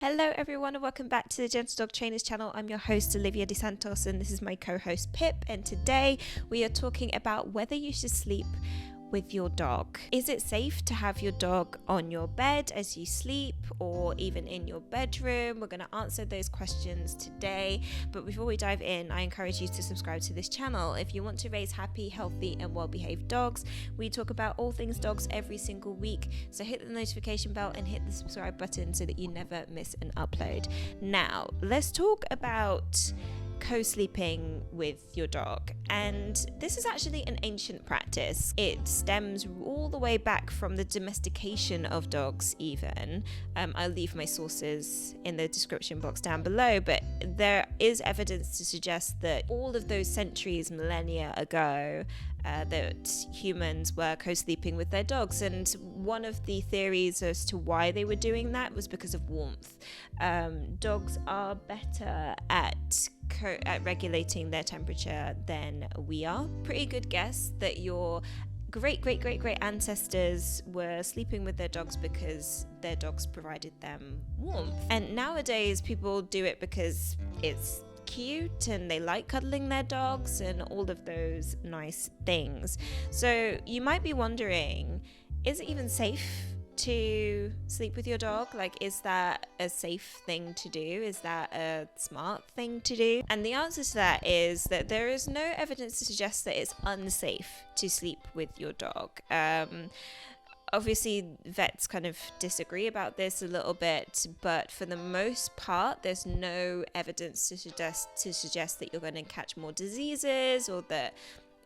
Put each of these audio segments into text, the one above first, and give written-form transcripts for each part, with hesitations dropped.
Hello everyone and welcome back to the Gentle Dog Trainers channel. I'm your host Olivia De Santos and this is my co-host Pip, and today we are talking about whether you should sleep with your dog. Is it safe to have your dog on your bed as you sleep or even in your bedroom? We're going to answer those questions today, but before we dive in, I encourage you to subscribe to this channel. If you want to raise happy, healthy and well-behaved dogs, we talk about all things dogs every single week, so hit the notification bell and hit the subscribe button so that you never miss an upload. Now, let's talk about co-sleeping with your dog, and this is actually an ancient practice. It stems all the way back from the domestication of dogs even. I'll leave my sources in the description box down below, but there is evidence to suggest that all of those centuries, millennia ago, that humans were co-sleeping with their dogs, and one of the theories as to why they were doing that was because of warmth. Dogs are better at regulating their temperature than we are. Pretty good guess that your great ancestors were sleeping with their dogs because their dogs provided them warmth. And nowadays people do it because it's cute and they like cuddling their dogs and all of those nice things. So you might be wondering, is it even safe to sleep with your dog? Like, is that a safe thing to do? Is that a smart thing to do? And the answer to that is that there is no evidence to suggest that it's unsafe to sleep with your dog. Obviously, vets kind of disagree about this a little bit, but for the most part, there's no evidence to suggest that you're going to catch more diseases or that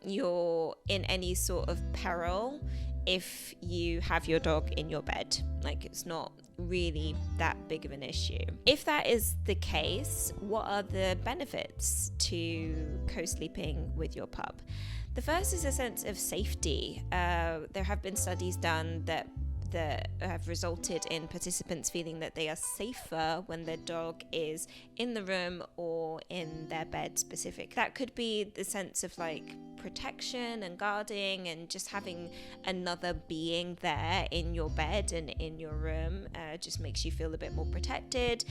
you're in any sort of peril if you have your dog in your bed. Like, it's not really that big of an issue. If that is the case, what are the benefits to co-sleeping with your pup? The first is a sense of safety. There have been studies done that have resulted in participants feeling that they are safer when their dog is in the room or in their bed specific. That could be the sense of like protection and guarding and just having another being there in your bed and in your room just makes you feel a bit more protected.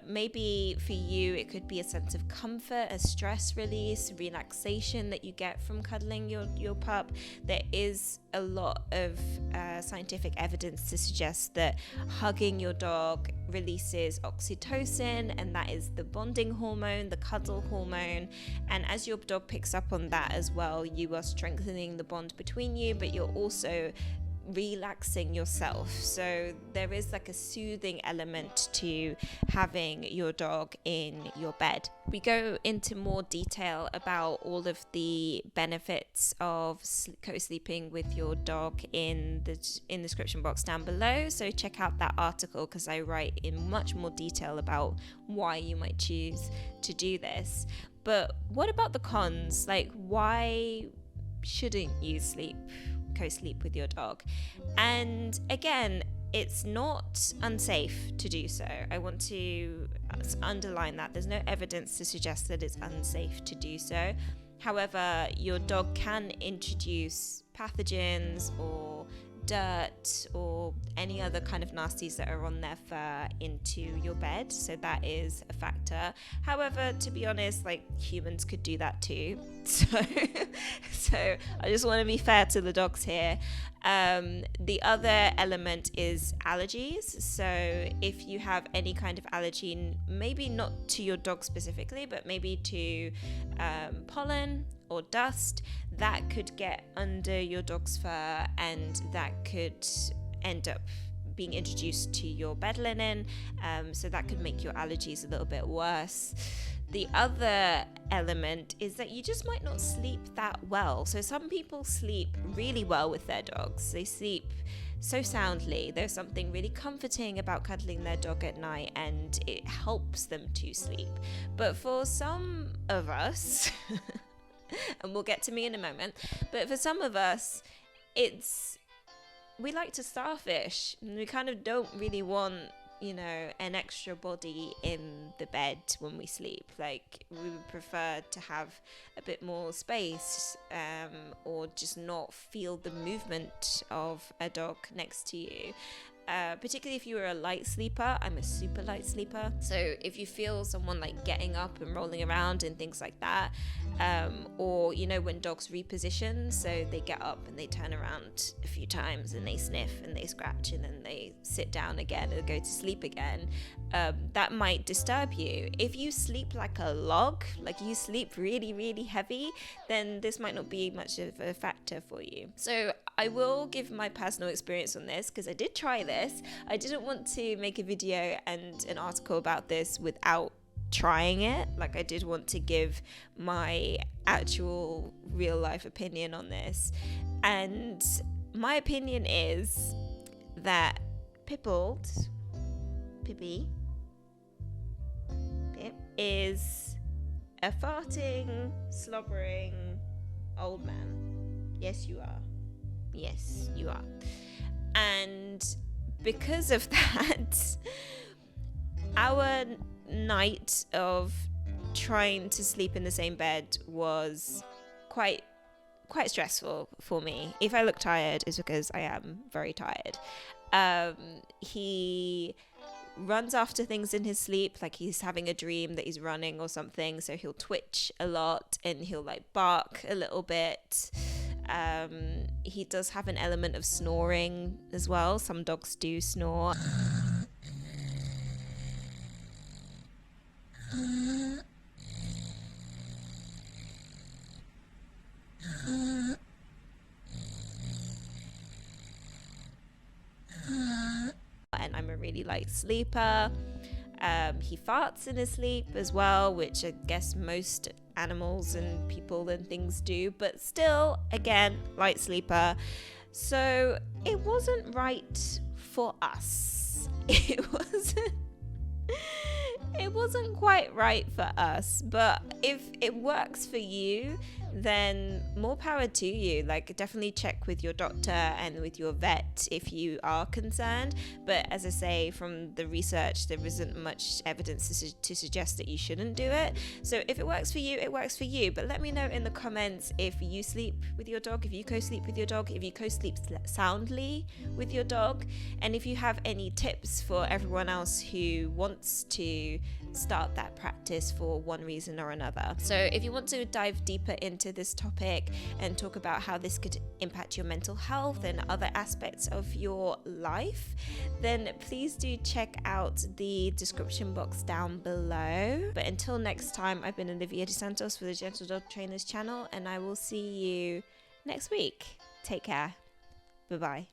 Maybe for you it could be a sense of comfort, a stress release, relaxation that you get from cuddling your pup. There is a lot of scientific evidence to suggest that hugging your dog releases oxytocin, and that is the bonding hormone, the cuddle hormone, and as your dog picks up on that as well, you are strengthening the bond between you, but you're also relaxing yourself. So there is like a soothing element to having your dog in your bed. We go into more detail about all of the benefits of co-sleeping with your dog in the description box down below, so check out that article because I write in much more detail about why you might choose to do this. But what about the cons? Like, why shouldn't you co-sleep with your dog? And again, it's not unsafe to do so. I want to underline that. There's no evidence to suggest that it's unsafe to do so. However, your dog can introduce pathogens or dirt or any other kind of nasties that are on their fur into your bed, so that is a factor. However, to be honest, like, humans could do that too, so I just want to be fair to the dogs here. The other element is allergies. So if you have any kind of allergy, maybe not to your dog specifically, but maybe to pollen or dust, that could get under your dog's fur and that could end up being introduced to your bed linen, so that could make your allergies a little bit worse. The other element is that you just might not sleep that well. So some people sleep really well with their dogs. They sleep so soundly. There's something really comforting about cuddling their dog at night and it helps them to sleep. But for some of us, and we'll get to me in a moment, but for some of us, we like to starfish and we kind of don't really want, an extra body in the bed when we sleep. Like, we would prefer to have a bit more space, or just not feel the movement of a dog next to you. particularly if you are a light sleeper. I'm a super light sleeper. So if you feel someone like getting up and rolling around and things like that, or you know when dogs reposition, so they get up and they turn around a few times and they sniff and they scratch and then they sit down again and go to sleep again, that might disturb you. If you sleep like a log, like you sleep really, really heavy, then this might not be much of a factor for you. So I will give my personal experience on this because I did try this. I didn't want to make a video and an article about this without trying it. Like, I did want to give my actual real life opinion on this. And my opinion is that Pip is a farting, slobbering old man. Yes, you are. Yes, you are. And because of that, our night of trying to sleep in the same bed was quite stressful for me. If I look tired, it's because I am very tired. He runs after things in his sleep, like he's having a dream that he's running or something, so he'll twitch a lot and he'll like bark a little bit. He does have an element of snoring as well. Some dogs do snore. And I'm a really light sleeper. He farts in his sleep as well, which I guess most animals and people and things do, but still, again, light sleeper. So it wasn't right for us. It wasn't quite right for us, but if it works for you, then more power to you. Like, definitely check with your doctor and with your vet if you are concerned. But as I say, from the research, there isn't much evidence to suggest that you shouldn't do it. So if it works for you, it works for you. But let me know in the comments if you sleep with your dog, if you co-sleep with your dog, if you co-sleep soundly with your dog, and if you have any tips for everyone else who wants to start that practice for one reason or another. So if you want to dive deeper into this topic and talk about how this could impact your mental health and other aspects of your life, then please do check out the description box down below. But until next time, I've been Olivia DeSantos for the Gentle Dog Trainers channel, and I will see you next week. Take care. Bye-bye.